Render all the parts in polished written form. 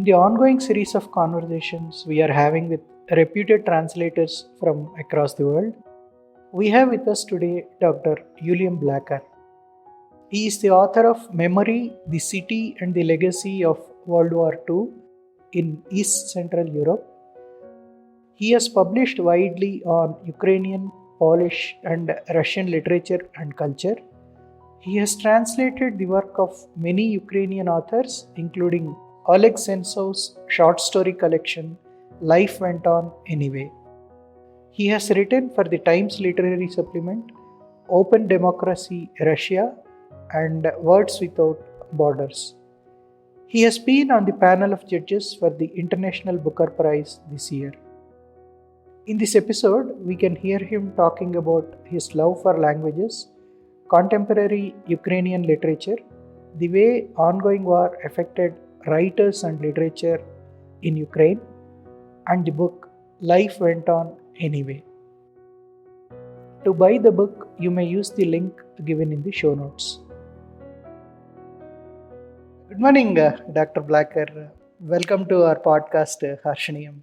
the ongoing series of conversations we are having with reputed translators from across the world, we have with us today Dr. Uilleam Blacker. He is the author of Memory, the City and the Legacy of World War II in East Central Europe. He has published widely on Ukrainian, Polish, and Russian literature and culture. He has translated the work of many Ukrainian authors, including Oleg Sentsov's short story collection, Life Went On Anyway. He has written for the Times Literary Supplement, Open Democracy Russia, and Words Without Borders. He has been on the panel of judges for the International Booker Prize this year. In this episode, we can hear him talking about his love for languages, contemporary Ukrainian literature, the way ongoing war affected writers and literature in Ukraine, and the book Life Went On Anyway. To buy the book, you may use the link given in the show notes. Good morning, Dr. Blacker. Welcome to our podcast, Harshaniyam.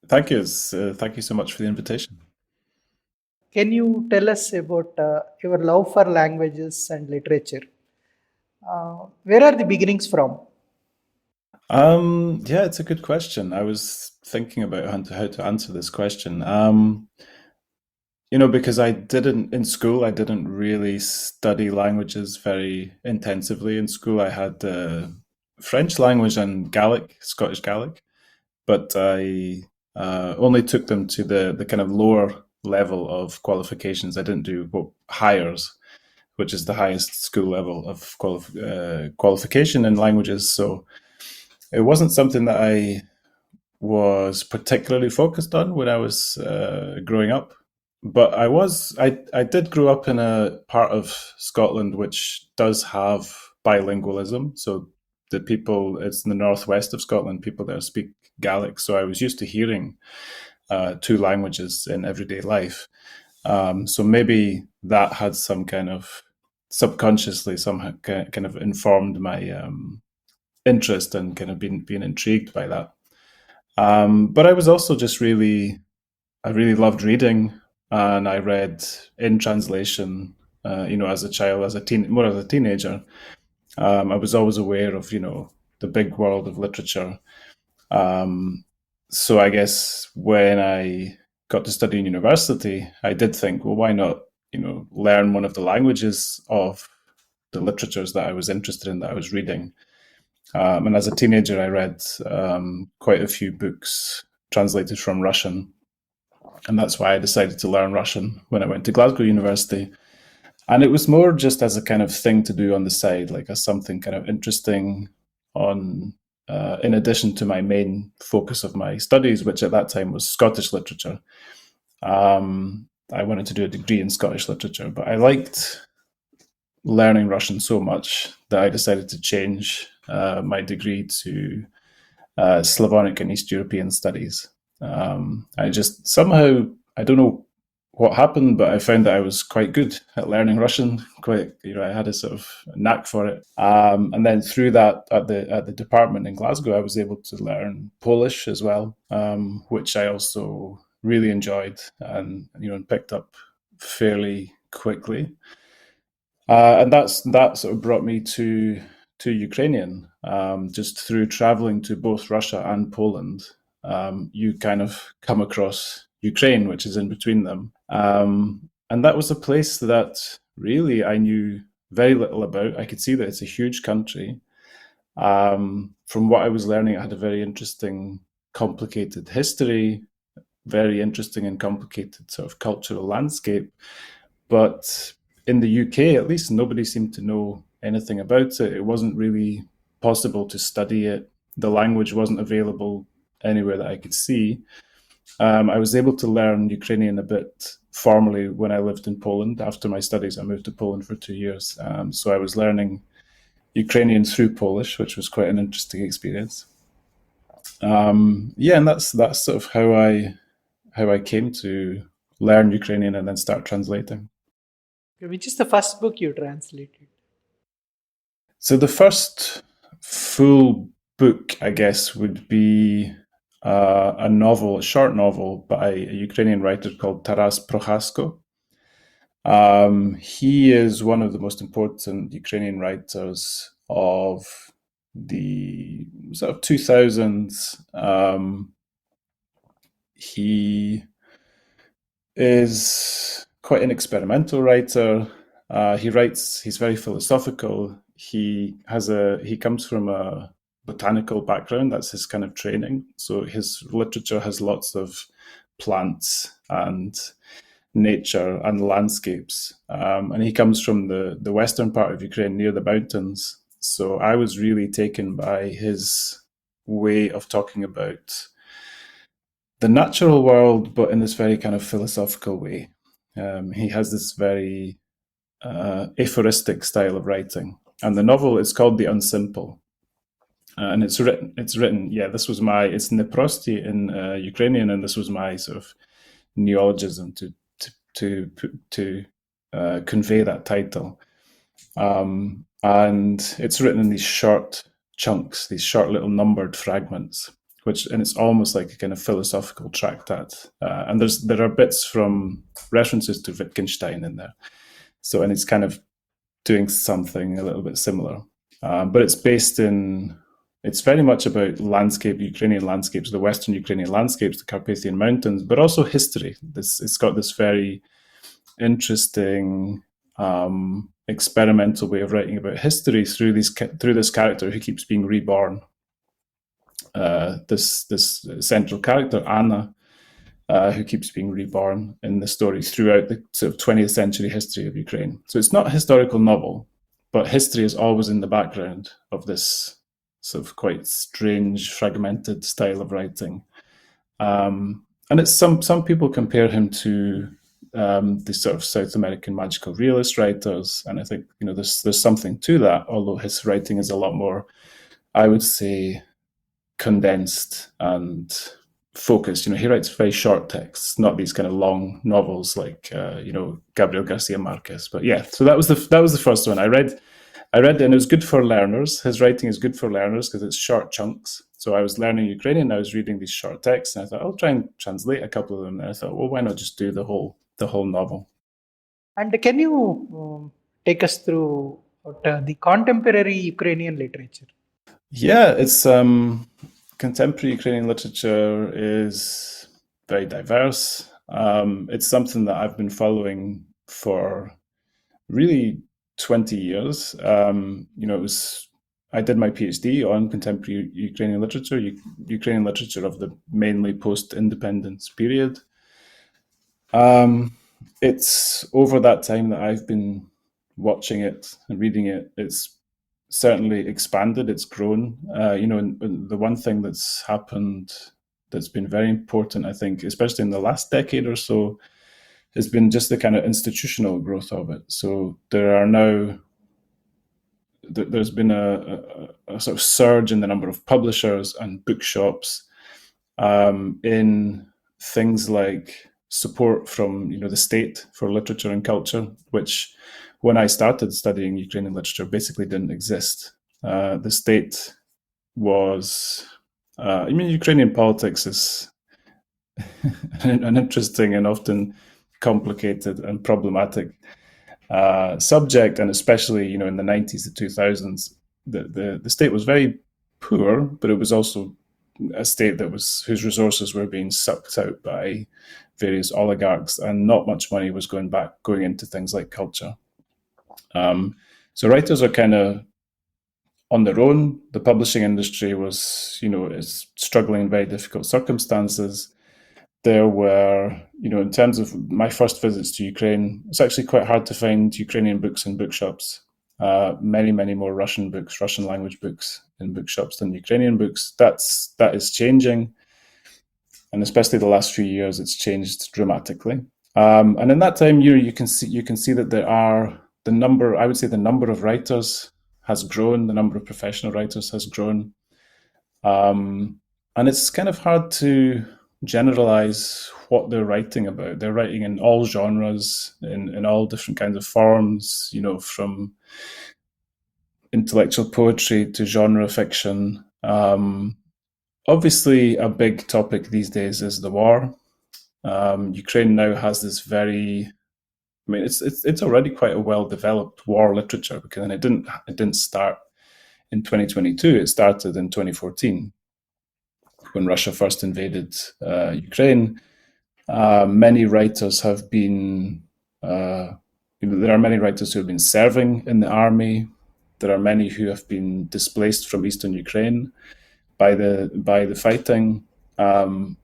Thank you. Thank you so much for the invitation. Can you tell us about your love for languages and literature? Where are the beginnings from? Yeah, it's a good question. I was thinking about how to answer this question. Because in school, I didn't really study languages very intensively. In school, I had French language and Gaelic, Scottish Gaelic, but I only took them to the kind of lower level of qualifications. I didn't do hires, which is the highest school level of qualification in languages. So it wasn't something that I was particularly focused on when I was growing up. But I did grow up in a part of Scotland which does have bilingualism. So it's in the northwest of Scotland, people there speak Gaelic. So I was used to hearing two languages in everyday life. So maybe that had some kind of subconsciously somehow kind of informed my interest and kind of being intrigued by that. But I was also I really loved reading, and I read in translation, as a child, more as a teenager. I was always aware of, the big world of literature. So I guess when I got to study in university, I did think, well, why not, learn one of the languages of the literatures that I was interested in, that I was reading. And as a teenager, I read quite a few books translated from Russian. And that's why I decided to learn Russian when I went to Glasgow University. And it was more just as a kind of thing to do on the side, like as something kind of interesting in addition to my main focus of my studies, which at that time was Scottish literature. I wanted to do a degree in Scottish literature, but I liked learning Russian so much that I decided to change my degree to Slavonic and East European studies. I just somehow, I don't know what happened, but I found that I was quite good at learning Russian. I had a sort of knack for it. And then through that, at the department in Glasgow, I was able to learn Polish as well, which I also really enjoyed and picked up fairly quickly. And that sort of brought me to Ukrainian, just through traveling to both Russia and Poland. You kind of come across Ukraine, which is in between them. And that was a place that really I knew very little about. I could see that it's a huge country. From what I was learning, it had a very interesting, complicated history, very interesting and complicated sort of cultural landscape. But in the UK, at least, nobody seemed to know anything about it. It wasn't really possible to study it. The language wasn't available anywhere that I could see. I was able to learn Ukrainian a bit formally when I lived in Poland. After my studies, I moved to Poland for 2 years. So I was learning Ukrainian through Polish, which was quite an interesting experience. And that's sort of how I came to learn Ukrainian and then start translating. Which is the first book you translated? So the first full book, I guess, would be a novel, a short novel by a Ukrainian writer called Taras Prohasko. He is one of the most important Ukrainian writers of the sort of 2000s. He is quite an experimental writer. He's very philosophical. He comes from a botanical background. That's his kind of training. So his literature has lots of plants and nature and landscapes. And he comes from the western part of Ukraine near the mountains. So I was really taken by his way of talking about the natural world, but in this very kind of philosophical way. He has this very aphoristic style of writing. And the novel is called The Unsimple. And it's written, yeah, it's Neprosti in Ukrainian, and this was my sort of neologism to convey that title. And it's written in these short chunks, these short little numbered fragments, and it's almost like a kind of philosophical tractate. And there are bits from references to Wittgenstein in there. So, and it's kind of doing something a little bit similar. But it's very much about Ukrainian landscapes, the Western Ukrainian landscapes, the Carpathian Mountains, but also history. It's got this very interesting experimental way of writing about history through this character who keeps being reborn. This central character, Anna, who keeps being reborn in the story throughout the sort of 20th century history of Ukraine. So it's not a historical novel, but history is always in the background of this sort of quite strange, fragmented style of writing. And it's some people compare him to the sort of South American magical realist writers, and I think there's something to that. Although his writing is a lot more, I would say, condensed and focused. He writes very short texts, not these kind of long novels like Gabriel Garcia Marquez. But yeah, so that was the first one I read. And it was good for learners. His writing is good for learners because it's short chunks. So I was learning Ukrainian. I was reading these short texts, and I thought I'll try and translate a couple of them. And I thought, well, why not just do the whole novel? And can you take us through the contemporary Ukrainian literature? Yeah, it's contemporary Ukrainian literature is very diverse. It's something that I've been following for really 20 years. I did my PhD on contemporary Ukrainian literature, Ukrainian literature of the mainly post-independence period. It's over that time that I've been watching it and reading it. It's certainly expanded. It's grown. And the one thing that's happened that's been very important, I think, especially in the last decade or so, has been just the kind of institutional growth of it. So there's been a sort of surge in the number of publishers and bookshops, in things like support from the state for literature and culture, which when I started studying Ukrainian literature basically didn't exist. The state was, Ukrainian politics is an interesting and often complicated and problematic subject, and especially in the 90s, the 2000s, the state was very poor, but it was also a state whose resources were being sucked out by various oligarchs, and not much money was going into things like culture. So writers are kind of on their own. The publishing industry is struggling in very difficult circumstances. There were, in terms of my first visits to Ukraine, it's actually quite hard to find Ukrainian books in bookshops. Many, many more Russian language books in bookshops than Ukrainian books. That is changing. And especially the last few years, it's changed dramatically. And in that time, you can see that the number of writers has grown, the number of professional writers has grown. And it's kind of hard to generalize what they're writing about. They're writing in all genres, in all different kinds of forms, from intellectual poetry to genre fiction. Um, Obviously, a big topic these days is the war. Ukraine now has this very, I mean, it's already quite a well developed war literature because it didn't start in 2022. It started in 2014 when Russia first invaded Ukraine. Many writers have been, there are many writers who have been serving in the army. There are many who have been displaced from eastern Ukraine by the fighting. Um,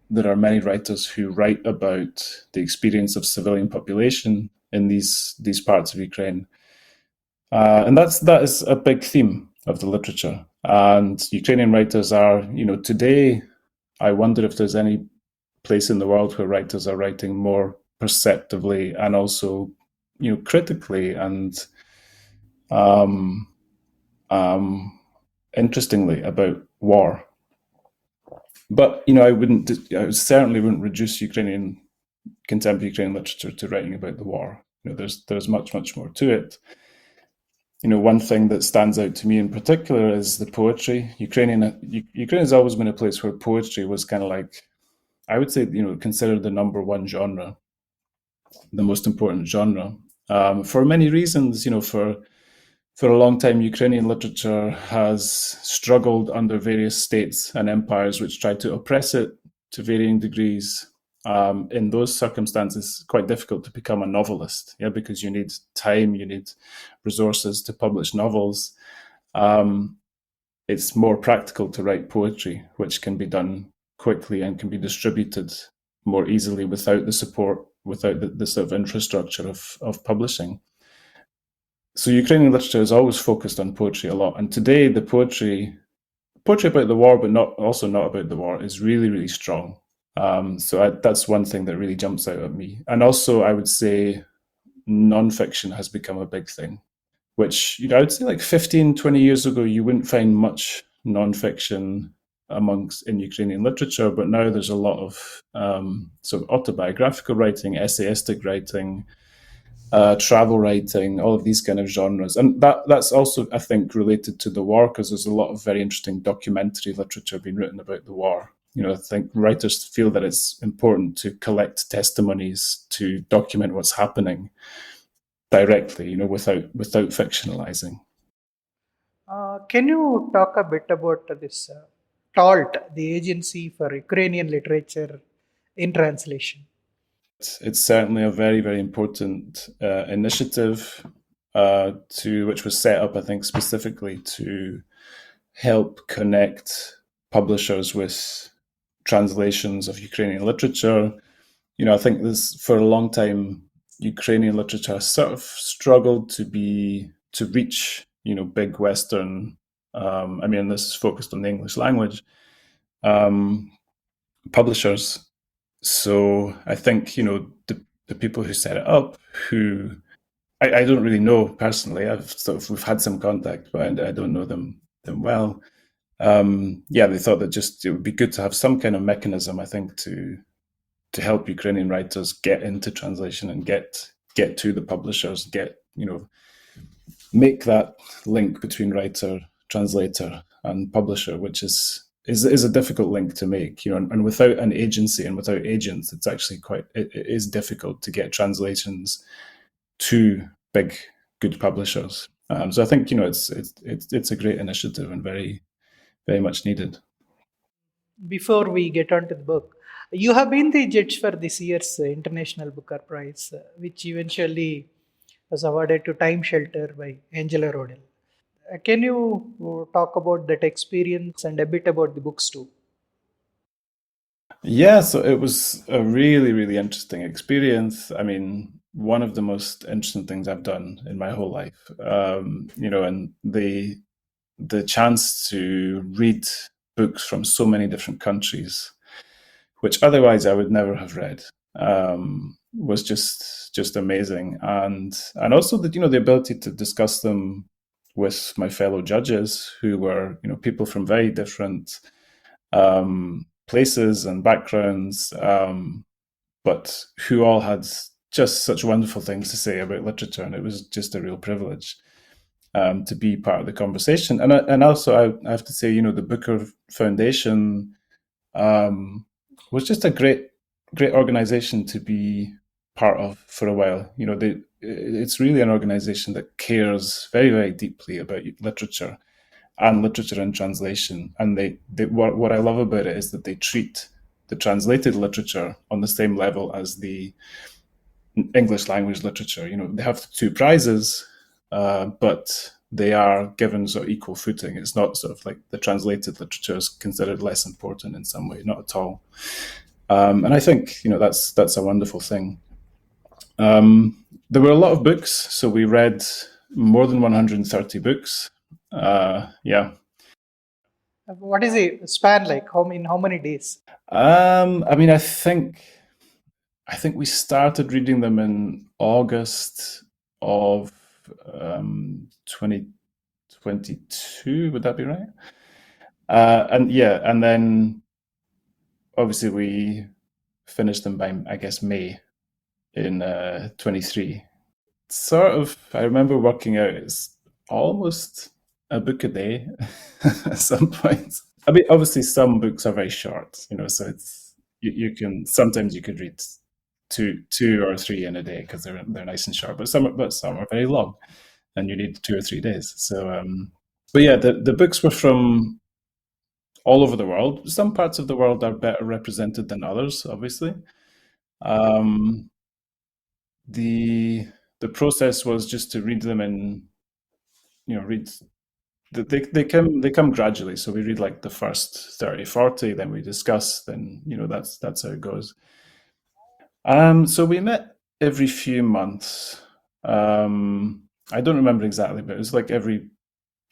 there are many writers who write about the experience of civilian population in these parts of Ukraine, and that is a big theme of the literature. And Ukrainian writers are, today. I wonder if there's any place in the world where writers are writing more perceptively and also, critically and um, um, interestingly about war. But I certainly wouldn't reduce contemporary Ukrainian literature to writing about the war. There's much more to it. One thing that stands out to me in particular is the poetry. Ukraine has always been a place where poetry was kind of like, I would say, considered the number one genre, the most important genre, for many reasons. For a long time, Ukrainian literature has struggled under various states and empires which tried to oppress it to varying degrees. In those circumstances, it's quite difficult to become a novelist, yeah, because you need time, you need resources to publish novels. Um, it's more practical to write poetry, which can be done quickly and can be distributed more easily without the support, without the sort of infrastructure of publishing. So Ukrainian literature is always focused on poetry a lot, and today the poetry about the war, but not about the war, is really strong. That's one thing that really jumps out at me. And also, I would say nonfiction has become a big thing, which I would say like 15, 20 years ago, you wouldn't find much nonfiction amongst in Ukrainian literature, but now there's a lot of sort of autobiographical writing, essayistic writing, travel writing, all of these kind of genres. And that's also, I think, related to the war, because there's a lot of very interesting documentary literature being written about the war. I think writers feel that it's important to collect testimonies to document what's happening directly, without fictionalizing. Can you talk a bit about this TALT, the Agency for Ukrainian Literature in Translation? It's certainly a very important initiative to which was set up, I think, specifically to help connect publishers with translations of Ukrainian literature. I think this for a long time, Ukrainian literature has sort of struggled to reach, big Western. I mean, this is focused on the English language um, publishers. So I think the people who set it up, who I don't really know personally. We've had some contact, but I don't know them well. Yeah, they thought that just it would be good to have some kind of mechanism, I think, to help Ukrainian writers get into translation and get to the publishers, make that link between writer, translator, and publisher, which is a difficult link to make. And without an agency and without agents, it's actually it is difficult to get translations to big good publishers. So I think it's a great initiative and very much needed. Before we get on to the book, you have been the judge for this year's International Booker Prize, which eventually was awarded to Time Shelter by Angela Rodell. Can you talk about that experience and a bit about the books too? Yeah, so it was a really interesting experience. I mean, one of the most interesting things I've done in my whole life. And the chance to read books from so many different countries, which otherwise I would never have read, was just amazing. And also the ability to discuss them with my fellow judges, who were people from very different places and backgrounds, but who all had just such wonderful things to say about literature, and it was just a real privilege. to be part of the conversation. And also, I have to say, the Booker Foundation was just a great organization to be part of for a while. It's really an organization that cares very, very deeply about literature and literature in translation. And what I love about it is that they treat the translated literature on the same level as the English language literature. They have the two prizes, but they are given sort of equal footing. It's not sort of like the translated literature is considered less important in some way, not at all. And I think that's a wonderful thing. There were a lot of books, so we read more than 130 books. Yeah. What is the span like? How many days? I mean, I think we started reading them in August of 2022. Would that be right? And then obviously we finished them by, I guess, May in 23. Sort of, I remember working out it's almost a book a day at some point. I mean, obviously some books are very short, so you can sometimes you could read two or three in a day because they're nice and short, but some are very long, and you need 2 or 3 days. So, but yeah, the books were from all over the world. Some parts of the world are better represented than others, obviously. Um, the the process was just to read them in, read. They come gradually. So we read like the first 30, 40, then we discuss, then that's how it goes. So we met every few months. I don't remember exactly, but it was like every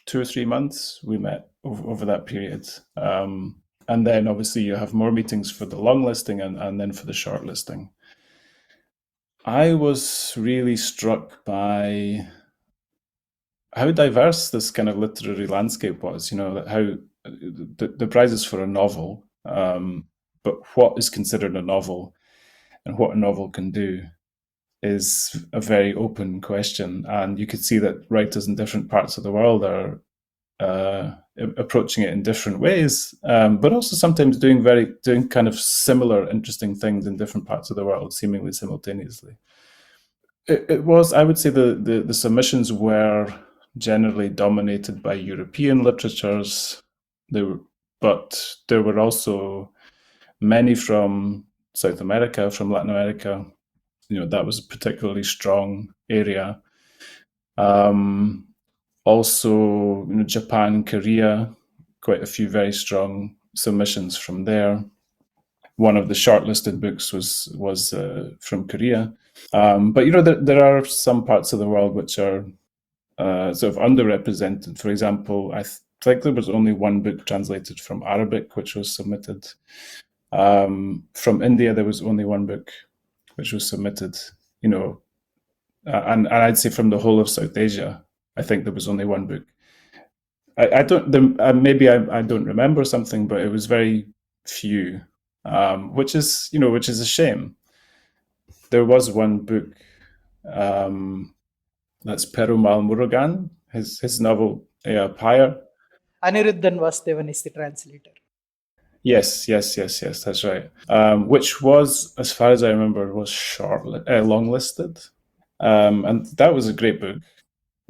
2 or 3 months we met over that period. And then obviously you have more meetings for the long listing and then for the short listing. I was really struck by how diverse this kind of literary landscape was. How the prizes for a novel, but what is considered a novel and what a novel can do is a very open question. And you could see that writers in different parts of the world are approaching it in different ways, but also sometimes doing kind of similar, interesting things in different parts of the world, seemingly simultaneously. It was, I would say, the submissions were generally dominated by European literatures. But there were also many from South America, from Latin America. That was a particularly strong area. Also, Japan, Korea, quite a few very strong submissions from there. One of the shortlisted books was from Korea. But there are some parts of the world which are sort of underrepresented. For example, I think there was only one book translated from Arabic which was submitted. From India, there was only one book which was submitted. And I'd say from the whole of South Asia, I think there was only one book. I don't. Maybe I don't remember something, but it was very few, which is a shame. There was one book. That's Perumal Murugan. His novel Pyre. Aniruddhan Vasudevan is the translator. Yes. That's right. Which was, as far as I remember, was long listed, and that was a great book.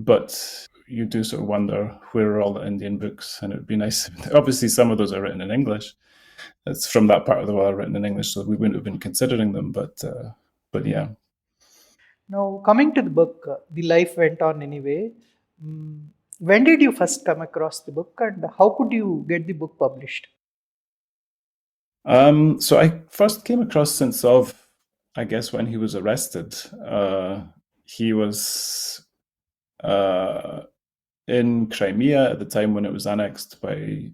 But you do sort of wonder where are all the Indian books, and it would be nice. Obviously, some of those are written in English. It's from that part of the world written in English, so we wouldn't have been considering them. But yeah. Now, coming to the book, The Life Went On Anyway. When did you first come across the book, and how could you get the book published? So I first came across Sentsov, I guess, when he was arrested. He was in Crimea at the time when it was annexed by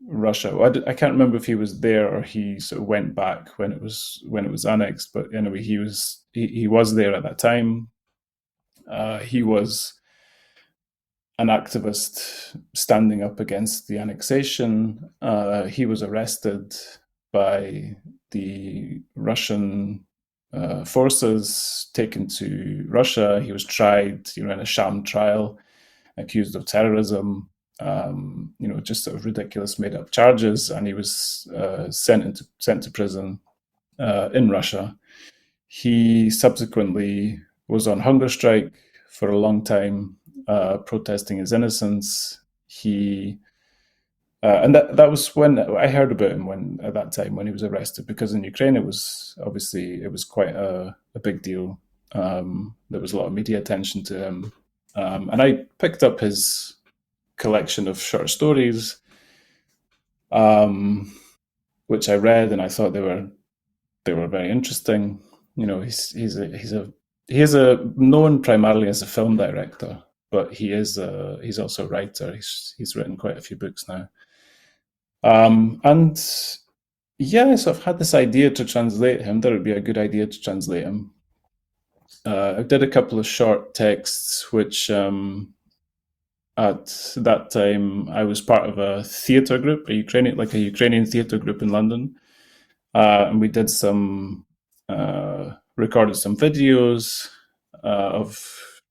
Russia. Well, I can't remember if he was there or he sort of went back when it was annexed. But anyway, he was there at that time. He was an activist standing up against the annexation. He was arrested by the Russian forces, taken to Russia. He was tried, in a sham trial, accused of terrorism, just sort of ridiculous made up charges, and he was sent to prison in Russia. He subsequently was on hunger strike for a long time, protesting his innocence. And that was when I heard about him, when at that time when he was arrested, because in Ukraine it was quite a big deal. There was a lot of media attention to him, and I picked up his collection of short stories, which I read, and I thought they were very interesting. He's a known primarily as a film director, but he's also a writer. He's written quite a few books now. And yeah, so I've had this idea to translate him. That would be a good idea to translate him. I did a couple of short texts, which at that time I was part of a theatre group, a Ukrainian theatre group in London, and we did recorded some videos of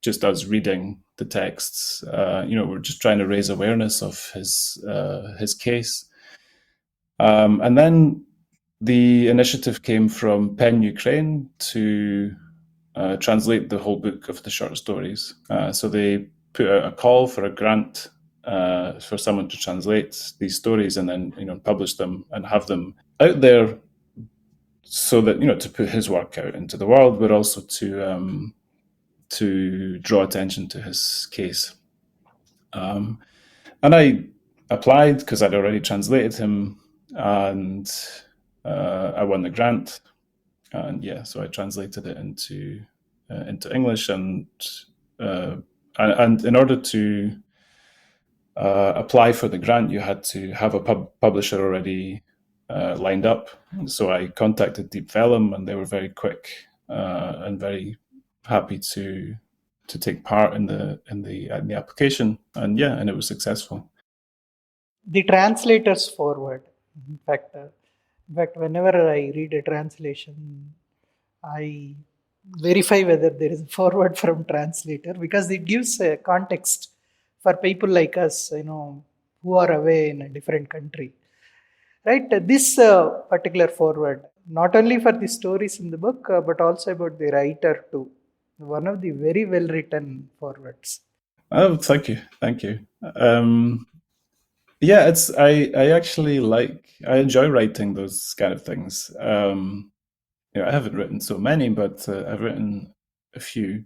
just us reading the texts. We're just trying to raise awareness of his case. And then the initiative came from PEN Ukraine to translate the whole book of the short stories. So they put out a call for a grant for someone to translate these stories and then publish them and have them out there, so that to put his work out into the world, but also to draw attention to his case. And I applied because I'd already translated him, and I won the grant. And yeah, so I translated it into English, and in order to apply for the grant, you had to have a publisher already lined up. So I contacted Deep Vellum, and they were very quick and very happy to take part in the application, and it was successful. The translator's forward. In fact, whenever I read a translation, I verify whether there is a forward from translator, because it gives a context for people like us, who are away in a different country. Right? This particular forward, not only for the stories in the book, but also about the writer too. One of the very well written forwards. Oh, thank you. Yeah, I actually I enjoy writing those kind of things. I haven't written so many, but I've written a few.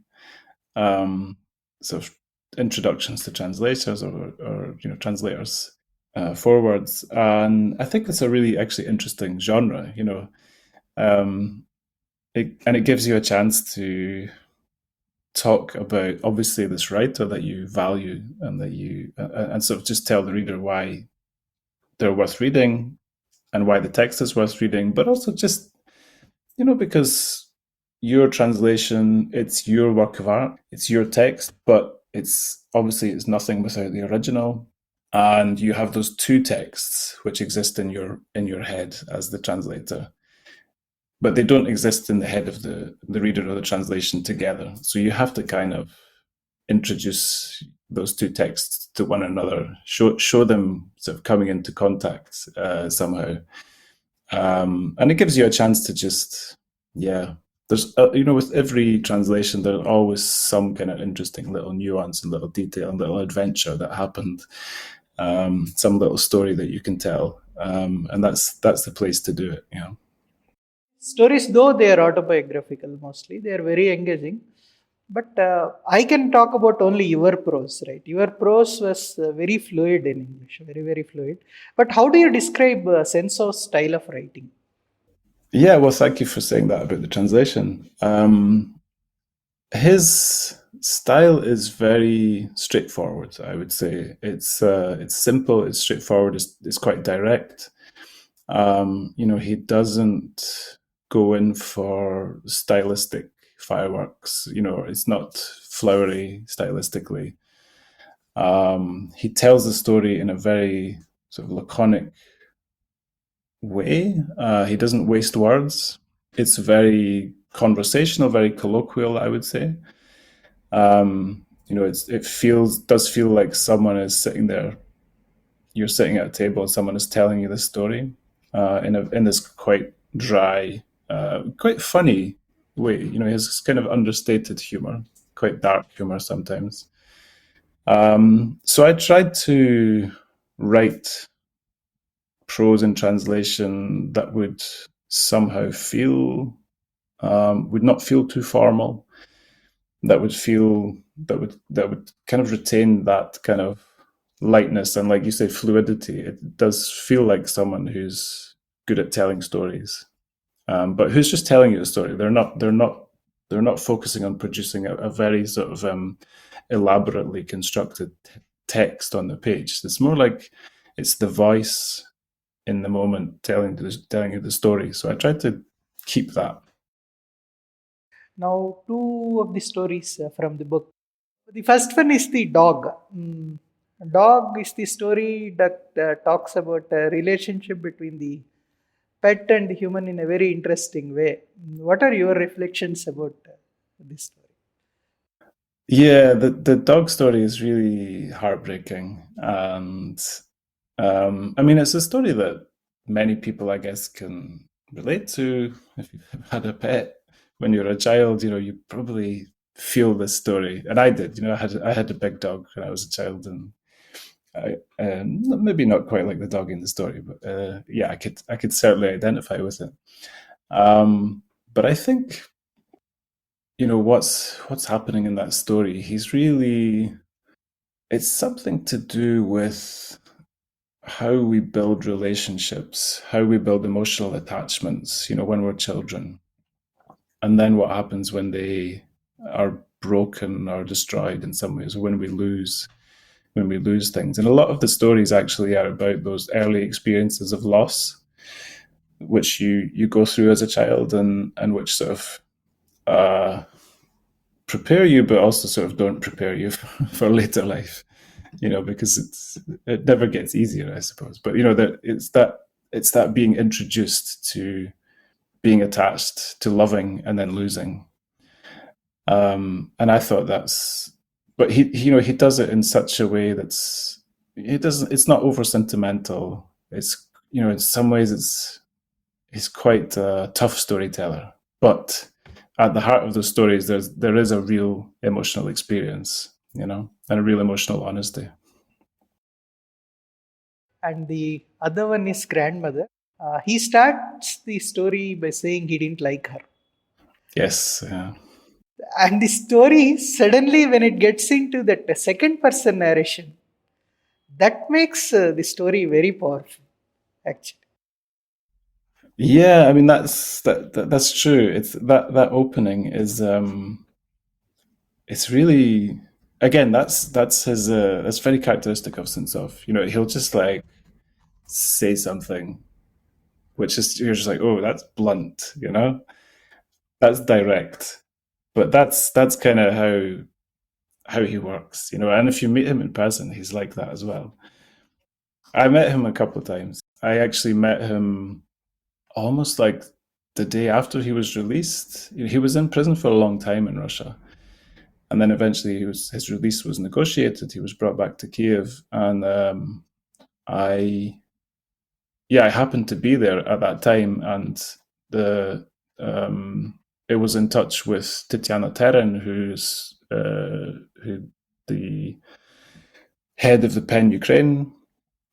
Sort of introductions to translators, or translators forwards, and I think it's a really actually interesting genre. It gives you a chance to talk about obviously this writer that you value, and that you and sort of just tell the reader why they're worth reading and why the text is worth reading, but also just because your translation, it's your work of art, it's your text, but it's nothing without the original, and you have those two texts which exist in your head as the translator, but they don't exist in the head of the reader or the translation together. So you have to kind of introduce those two texts to one another, show them sort of coming into contact somehow, and it gives you a chance to just there's with every translation there's always some kind of interesting little nuance and little detail and little adventure that happened, some little story that you can tell, and that's the place to do it. Stories, though they are autobiographical mostly, they are very engaging. But I can talk about only your prose, right? Your prose was very fluid in English, very, very fluid. But how do you describe Sensov's style of writing? Yeah, well, thank you for saying that about the translation. His style is very straightforward. I would say it's simple, it's straightforward, it's quite direct. He doesn't go in for stylistic fireworks. It's not flowery stylistically. He tells the story in a very sort of laconic way. He doesn't waste words. It's very conversational, very colloquial, I would say. Does feel like someone is sitting there. You're sitting at a table and someone is telling you the story in this quite dry, quite funny way. He has this kind of understated humor, quite dark humor sometimes. So I tried to write prose in translation that would somehow feel would not feel too formal. That would kind of retain that kind of lightness and, like you say, fluidity. It does feel like someone who's good at telling stories, but who's just telling you the story. They're not focusing on producing a very sort of elaborately constructed text on the page. It's more like it's the voice in the moment telling you the story. So I tried to keep that. Now, two of the stories from the book. The first one is the dog. Dog is the story that talks about a relationship between the pet and human in a very interesting way. What are your reflections about this story? Yeah, the dog story is really heartbreaking, and I mean, it's a story that many people, I guess, can relate to. If you've had a pet when you're a child, you probably feel this story, and I did. I had a big dog when I was a child, and maybe not quite like the dog in the story, but yeah, I could certainly identify with it. But I think what's happening in that story. It's something to do with how we build relationships, how we build emotional attachments, when we're children, and then what happens when they are broken or destroyed in some ways, or when we lose things. And a lot of the stories actually are about those early experiences of loss, which you go through as a child, and which sort of prepare you, but also sort of don't prepare you for later life. Because it never gets easier, I suppose. But that it's that being introduced to being attached, to loving and then losing. And I thought but he does it in such a way it's not over sentimental. It's in some ways he's quite a tough storyteller, but at the heart of the stories, there is a real emotional experience, and a real emotional honesty. And the other one is grandmother. He starts the story by saying he didn't like her. Yes, yeah. And the story, suddenly, when it gets into that second person narration, that makes the story very powerful, actually. Yeah, I mean that's true. It's that opening is it's really, again, that's his that's very characteristic of Sentsov. He'll just like say something which is, you're just like, oh, that's blunt, that's direct, but that's kind of how he works, and if you meet him in person, he's like that as well. I met him a couple of times. I actually met him almost like the day after he was released. He was in prison for a long time in Russia, and then eventually his release was negotiated. He was brought back to Kiev, and I I happened to be there at that time, and the it was in touch with Tatiana Terin, who the head of the PEN Ukraine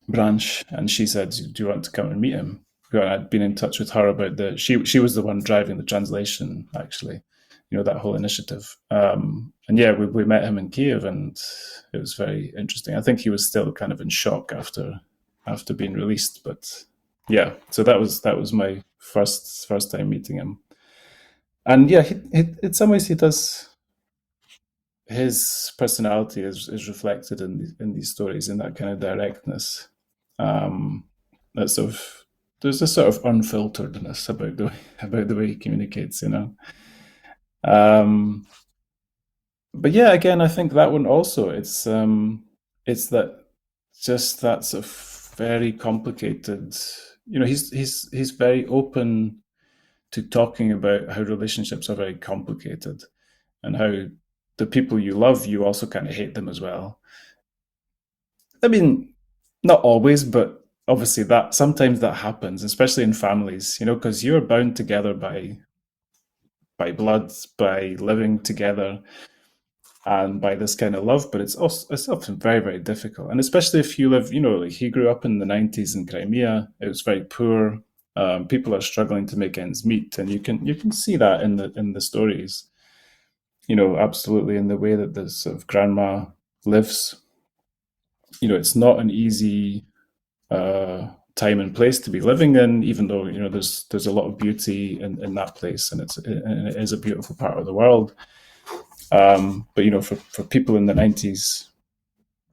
branch, and she said, "Do you want to come and meet him?" I'd been in touch with her about she was the one driving the translation, actually, that whole initiative. And yeah, we met him in Kiev, and it was very interesting. I think he was still kind of in shock after being released, but yeah. So that was my first time meeting him, and yeah, in some ways he does. His personality is reflected in these stories, in that kind of directness. Um, that sort of There's a sort of unfilteredness about the way he communicates. Um, but yeah, again, I think that one also, it's that, just that sort of very complicated. He's very open to talking about how relationships are very complicated and how the people you love, you also kind of hate them as well. I mean, not always, but obviously that sometimes that happens, especially in families, because you're bound together by blood, by living together, and by this kind of love. But it's often very, very difficult, and especially if you live, like he grew up in the '90s in Crimea. It was very poor. People are struggling to make ends meet, and you can see that in the stories. Absolutely in the way that the sort of grandma lives. It's not an easy time and place to be living in, even though there's a lot of beauty in that place, and it is a beautiful part of the world. But for people in the '90s,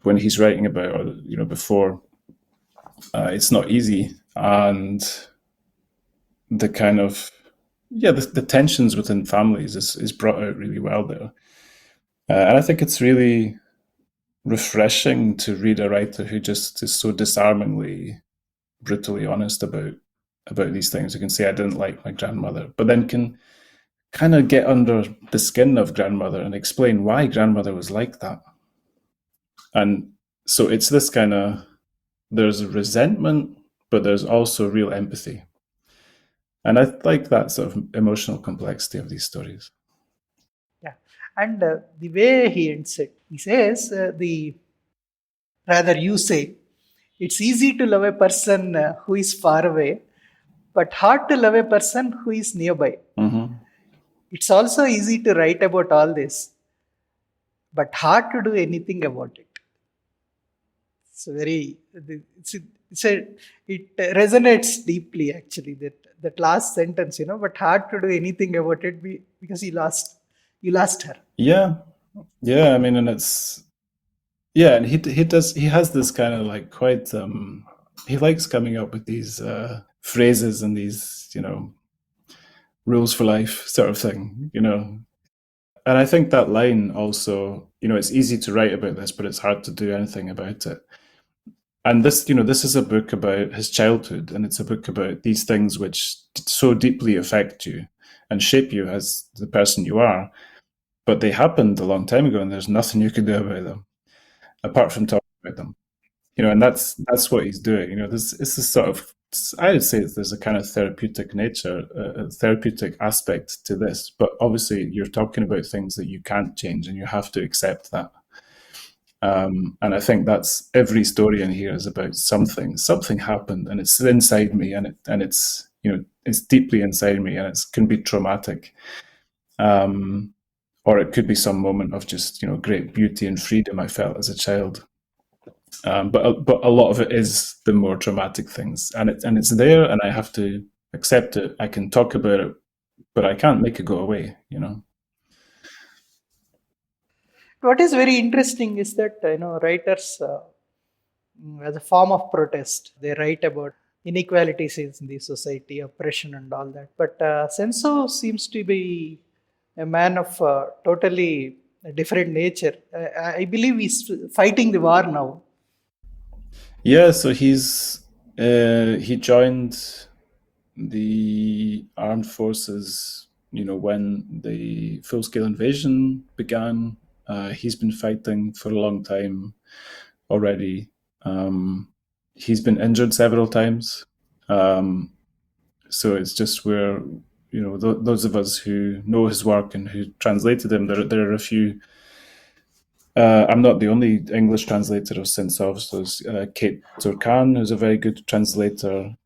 when he's writing about, or before, it's not easy, and the kind of the tensions within families is brought out really well there, and I think it's really refreshing to read a writer who just is so disarmingly brutally honest about these things. You can say, I didn't like my grandmother, but then can kind of get under the skin of grandmother and explain why grandmother was like that. And so it's this kind of, there's resentment, but there's also real empathy. And I like that sort of emotional complexity of these stories. Yeah, and the way he ends it, he says, the rather you say, it's easy to love a person who is far away, but hard to love a person who is nearby. Mm-hmm. It's also easy to write about all this, but hard to do anything about it. It's very, it resonates deeply actually, that last sentence, but hard to do anything about it because you lost her. Yeah. Yeah. I mean, and it's, yeah. And he has this kind of like quite, he likes coming up with these phrases and these, rules for life sort of thing. And I think that line also, it's easy to write about this, but it's hard to do anything about it. And this is a book about his childhood, and it's a book about these things which so deeply affect you and shape you as the person you are. But they happened a long time ago, and there's nothing you can do about them apart from talking about them. And that's what he's doing. This is a sort of, I would say there's a kind of therapeutic nature, a therapeutic aspect to this. But obviously, you're talking about things that you can't change, and you have to accept that. And I think that's every story in here is about something. Something happened, and it's inside me, and it's it's deeply inside me, and it can be traumatic, or it could be some moment of just great beauty and freedom I felt as a child. But a lot of it is the more traumatic things, and it's there, and I have to accept it. I can talk about it, but I can't make it go away. What is very interesting is that writers, as a form of protest, they write about inequalities in the society, oppression, and all that. But Senso seems to be a man of totally different nature. I believe he's fighting the war now. Yeah, so he joined the armed forces, when the full-scale invasion began. He's been fighting for a long time already. He's been injured several times. So it's just where, those of us who know his work and who translated him, there are a few. I'm not the only English translator of Sentsov. So there's Kate Turkan, who's a very good translator.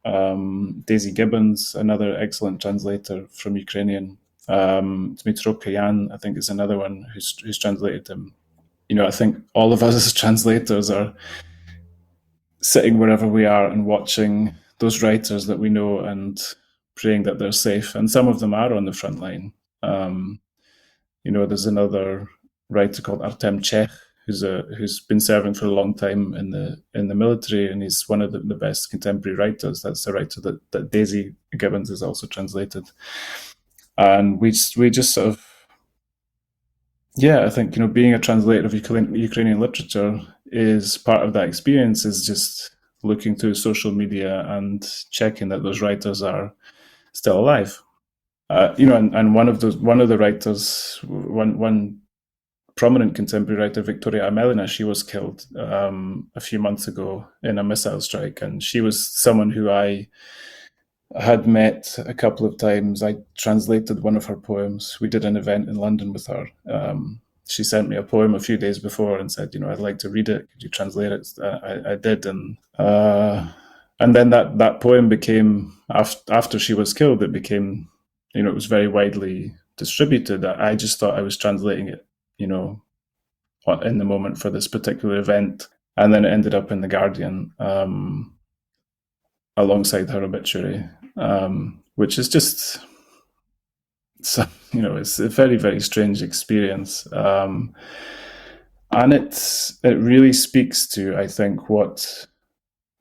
Daisy Gibbons, another excellent translator from Ukrainian. Dmitro Kayan, I think, is another one who's translated him. I think all of us as translators are sitting wherever we are and watching those writers that we know and praying that they're safe. And some of them are on the front line. There's another writer called Artem Chekh, who's been serving for a long time in the military, and he's one of the best contemporary writers. That's the writer that Daisy Gibbons has also translated. And we just sort of, I think being a translator of Ukrainian literature is part of that experience. Is just looking through social media and checking that those writers are still alive. And one of the writers, one prominent contemporary writer, Victoria Amelina, she was killed a few months ago in a missile strike, and she was someone who I had met a couple of times. I translated one of her poems. We did an event in London with her. She sent me a poem a few days before and said, I'd like to read it. Could you translate it? I did, and then that poem became, after she was killed, it became, it was very widely distributed. I just thought I was translating it, in the moment for this particular event, and then it ended up in the Guardian alongside her obituary, which is just, it's a very, very strange experience. And it really speaks to, I think, what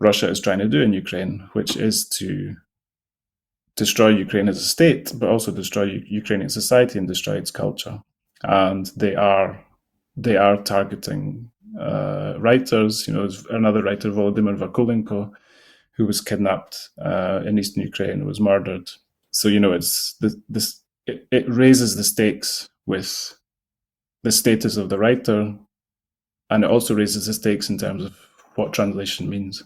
Russia is trying to do in Ukraine, which is to destroy Ukraine as a state, but also destroy Ukrainian society and destroy its culture. And they are targeting writers. Another writer, Volodymyr Vakulenko, who was kidnapped in eastern Ukraine, was murdered. So it raises the stakes with the status of the writer, and it also raises the stakes in terms of what translation means.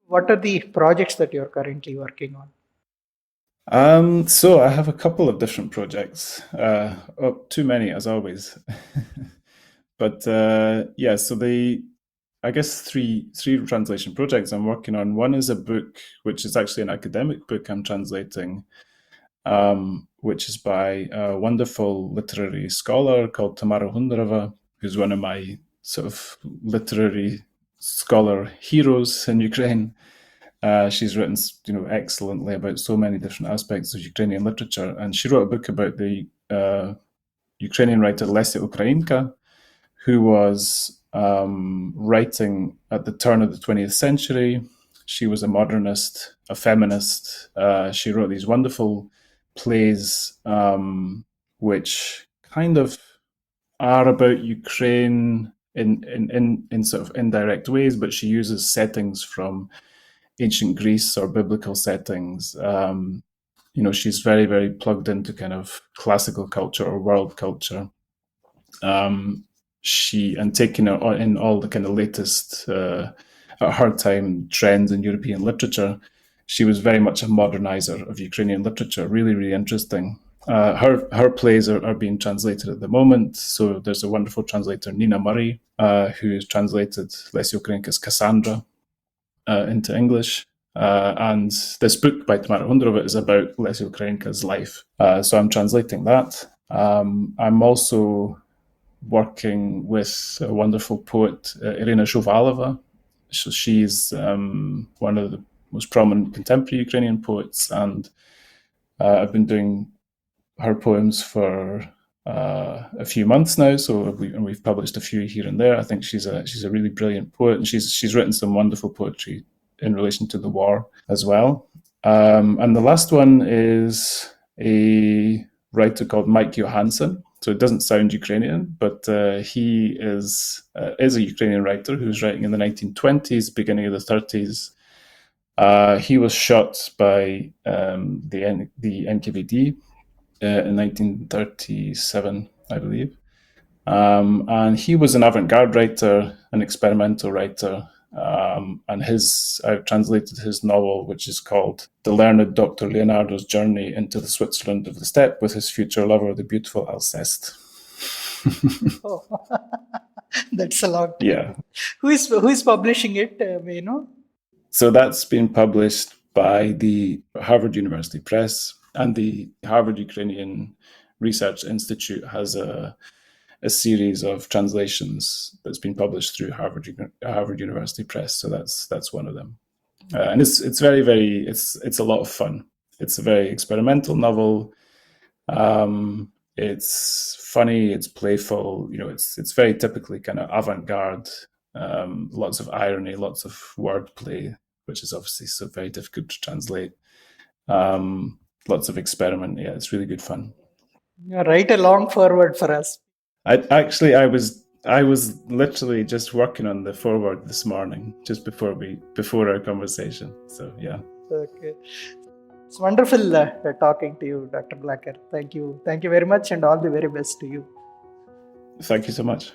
What are the projects that you're currently working on? So I have a couple of different projects. Too many, as always. But so I guess three translation projects I'm working on. One is a book, which is actually an academic book I'm translating, which is by a wonderful literary scholar called Tamara Hundarova, who's one of my sort of literary scholar heroes in Ukraine. She's written, excellently about so many different aspects of Ukrainian literature, and she wrote a book about the Ukrainian writer Lesya Ukrainka, who was writing at the turn of the 20th century. She was a modernist, a feminist. She wrote these wonderful plays, which kind of are about Ukraine in sort of indirect ways, but she uses settings from ancient Greece or biblical settings. She's very, very plugged into kind of classical culture or world culture. Taking in all the kind of latest, at her time, trends in European literature. She was very much a modernizer of Ukrainian literature. Really, really interesting. Her plays are being translated at the moment. So there's a wonderful translator, Nina Murray, who has translated Lesya Ukrainka's Cassandra into English. And this book by Tamara Hundarova is about Lesya Ukrainka's life. So I'm translating that. I'm also working with a wonderful poet, Irina Shuvalova. So she's one of the most prominent contemporary Ukrainian poets, and I've been doing her poems for a few months now. So we've published a few here and there. I think she's a really brilliant poet, and she's written some wonderful poetry in relation to the war as well. And the last one is a writer called Mike Johansson. So it doesn't sound Ukrainian, but he is a Ukrainian writer who was writing in the 1920s, beginning of the 30s. He was shot by the NKVD in 1937, I believe. And he was an avant-garde writer, an experimental writer, and I've translated his novel, which is called The Learned Dr. Leonardo's Journey into the Switzerland of the Steppe with his future lover, the beautiful Alceste. Oh, that's a long time. Yeah. Who is publishing it? So that's been published by the Harvard University Press, and the Harvard Ukrainian Research Institute has a series of translations that's been published through Harvard University Press. So that's one of them, and it's very, very it's a lot of fun. It's a very experimental novel. It's funny, it's playful. It's very typically kind of avant-garde. Lots of irony, lots of wordplay, which is obviously so very difficult to translate. Lots of experiment. Yeah, it's really good fun. Write a long forward for us. I was literally just working on the forward this morning, just before our conversation. So yeah. Okay. It's wonderful talking to you, Dr. Blacker. Thank you. Thank you very much, and all the very best to you. Thank you so much.